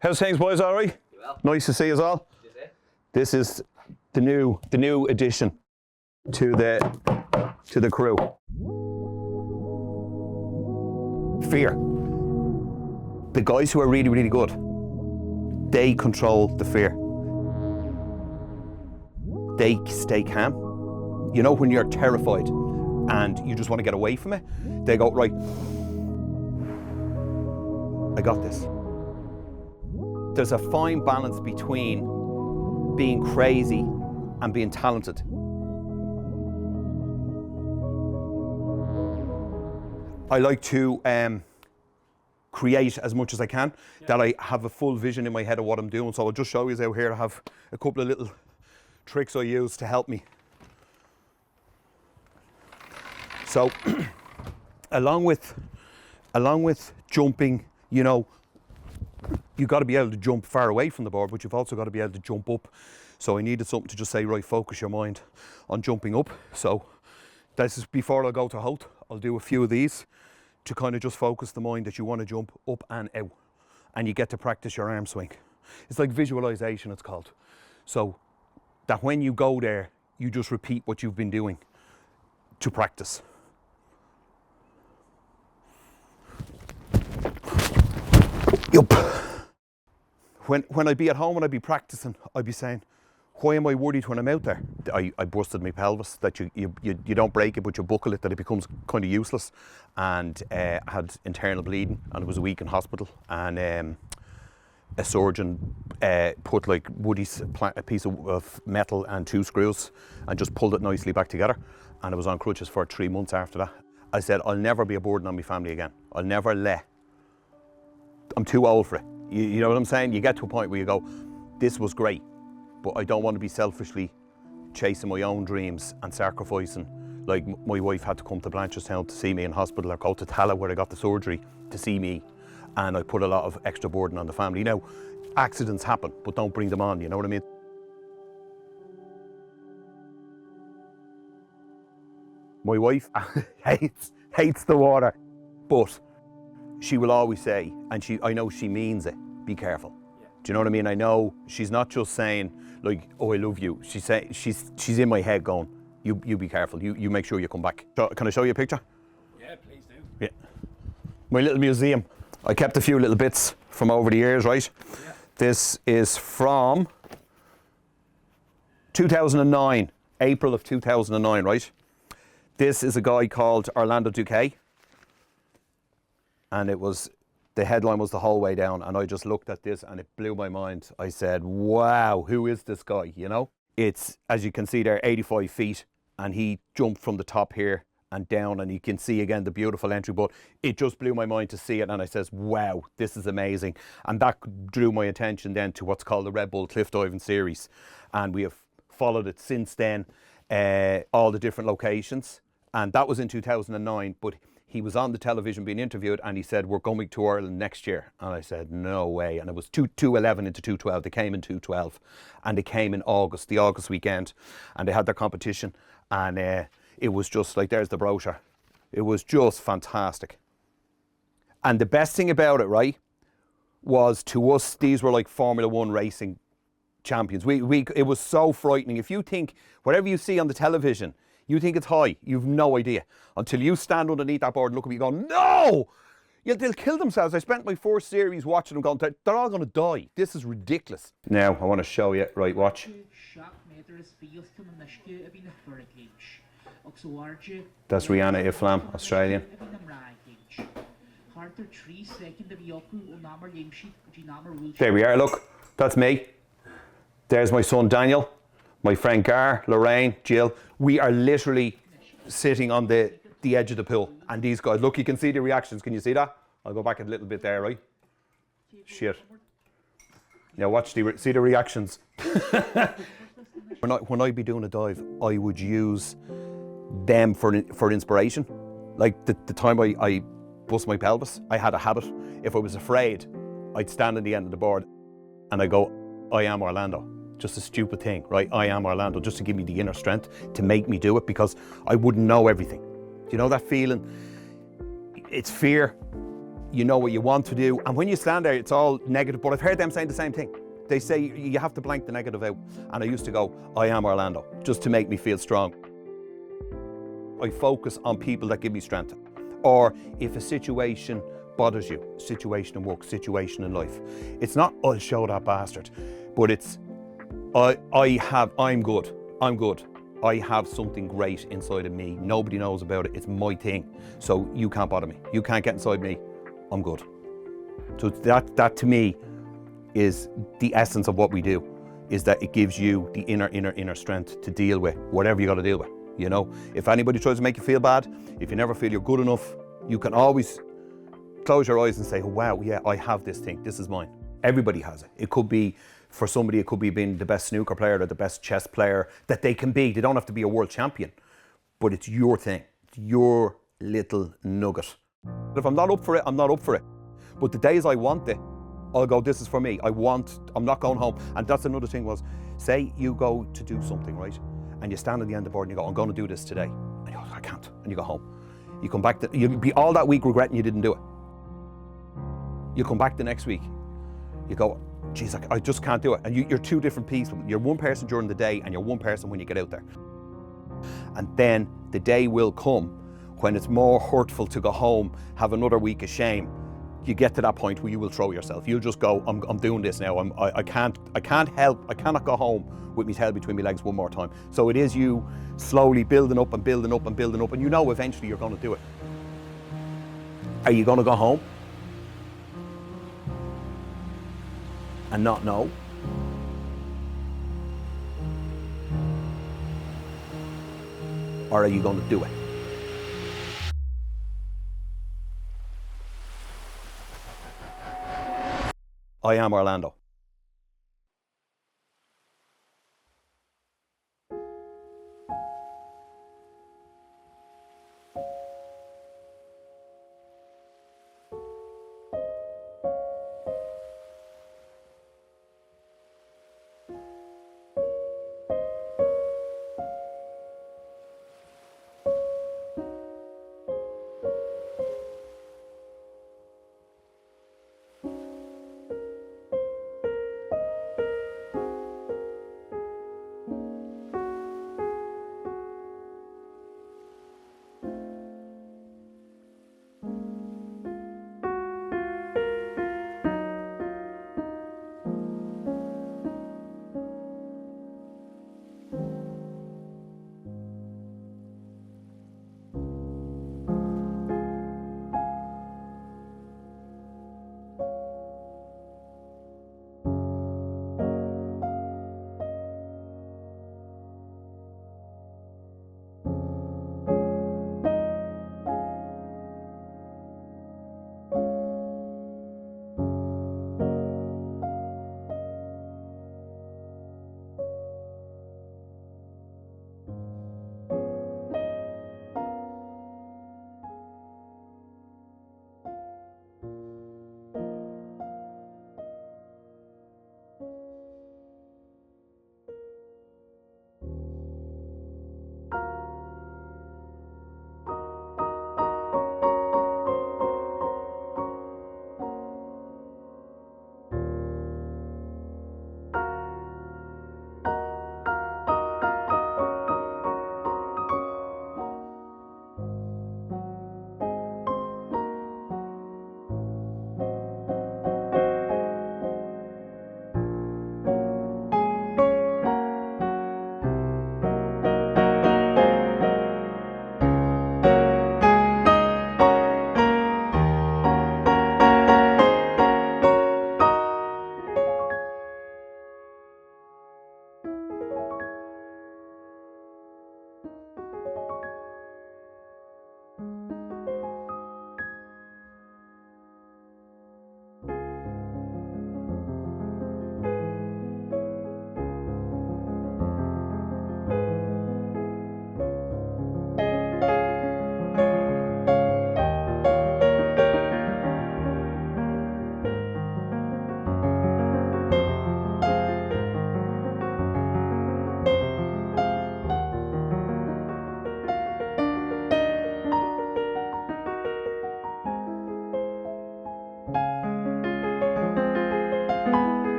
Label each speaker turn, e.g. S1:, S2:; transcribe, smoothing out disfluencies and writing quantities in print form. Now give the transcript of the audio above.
S1: How's things, boys? All right?
S2: Well.
S1: Nice to see us all. This is the new addition to the crew. Fear. The guys who are really, really good, they control the fear. They stay calm. You know, when you're terrified and you just want to get away from it, they go, right, I got this. There's a fine balance between being crazy and being talented. I like to create as much as I can, that I have a full vision in my head of what I'm doing. So I'll just show you out here. I have a couple of little tricks I use to help me. So along with jumping, you know, you've got to be able to jump far away from the board, but you've also got to be able to jump up. So I needed something to just say, right, focus your mind on jumping up. So this is before I go to Howth. I'll do a few of these to kind of just focus the mind that you want to jump up and out. And you get to practice your arm swing. It's like visualization, it's called. So that when you go there, you just repeat what you've been doing to practice. Yup. When I'd be at home and I'd be practicing, I'd be saying, why am I worried when I'm out there? I busted my pelvis, that you don't break it, but you buckle it, that it becomes kind of useless. And I had internal bleeding and I was a week in hospital. And a surgeon put like a piece of metal and 2 screws and just pulled it nicely back together. And I was on crutches for 3 months after that. I said, I'll never be a burden on my family again. I'll never I'm too old for it. You know what I'm saying? You get to a point where you go, this was great, but I don't want to be selfishly chasing my own dreams and sacrificing. Like, my wife had to come to Blanchardstown to see me in hospital, or go to Tala where I got the surgery to see me. And I put a lot of extra burden on the family. Now, accidents happen, but don't bring them on, you know what I mean? My wife hates the water, but she will always say, and I know she means it, be careful. Yeah. Do you know what I mean? I know she's not just saying like, oh, I love you. She's in my head going, you be careful. You make sure you come back. So, can I show you a picture?
S2: Yeah, please do.
S1: Yeah. My little museum. I kept a few little bits from over the years, right? Yeah. This is from 2009, April of 2009, right? This is a guy called Orlando Duque. And the headline was The Whole Way Down. And I just looked at this and it blew my mind. I said, wow, who is this guy, you know? It's, as you can see there, 85 feet. And he jumped from the top here and down. And you can see again the beautiful entry. But it just blew my mind to see it. And I says, wow, this is amazing. And that drew my attention then to what's called the Red Bull Cliff Diving Series. And we have followed it since then, all the different locations. And that was in 2009. But he was on the television being interviewed and he said, we're going to Ireland next year. And I said, no way. And it was 211 into 212. They came in 212 and they came in August, the August weekend. And they had their competition. And it was just like, there's the brochure. It was just fantastic. And the best thing about it, right, was to us, these were like Formula One racing champions. It was so frightening. If you think, whatever you see on the television, you think it's high, you've no idea. Until you stand underneath that board and look at me and go, no! Yeah, they'll kill themselves. I spent my 4th series watching them going, they're all going to die. This is ridiculous. Now, I want to show you, right, watch. That's Rihanna Iflam, Australian. There we are, look, that's me. There's my son Daniel, my friend Gar, Lorraine, Jill. We are literally sitting on the edge of the pool. And these guys, look, you can see the reactions. Can you see that? I'll go back a little bit there, right? Shit. Now watch, see the reactions. When I'd be doing a dive, I would use them for inspiration. Like the time I bust my pelvis, I had a habit. If I was afraid, I'd stand on the end of the board and I go, I am Orlando. Do just a stupid thing, right? I am Orlando, just to give me the inner strength to make me do it, because I wouldn't know everything. Do you know that feeling? It's fear. You know what you want to do, and when you stand there, it's all negative, but I've heard them saying the same thing. They say you have to blank the negative out, and I used to go, I am Orlando, just to make me feel strong. I focus on people that give me strength. Or if a situation bothers you, situation in work, situation in life, it's not, I'll show that bastard, but it's, I'm good. I have something great inside of me. Nobody knows about it. It's my thing. So you can't bother me. You can't get inside me. I'm good. So that to me is the essence of what we do, is that it gives you the inner strength to deal with whatever you got to deal with. You know, if anybody tries to make you feel bad, if you never feel you're good enough, you can always close your eyes and say, oh, wow, yeah, I have this thing. This is mine. Everybody has it. It could be, for somebody, it could be being the best snooker player or the best chess player that they can be. They don't have to be a world champion, but it's your thing. It's your little nugget. If I'm not up for it, I'm not up for it. But the days I want it, I'll go, this is for me. I'm not going home. And that's another thing was, say you go to do something, right? And you stand at the end of the board and you go, I'm going to do this today. And you go, I can't. And you go home. You come back, you'll be all that week regretting you didn't do it. You come back the next week, you go, geez, I just can't do it. And you're two different people. You're one person during the day and you're one person when you get out there. And then the day will come when it's more hurtful to go home, have another week of shame. You get to that point where you will throw yourself. You'll just go, I'm doing this now. I cannot go home with my tail between my legs one more time. So it is you slowly building up and building up and building up, and you know eventually you're going to do it. Are you going to go home and not know? Or are you going to do it? I am Orlando.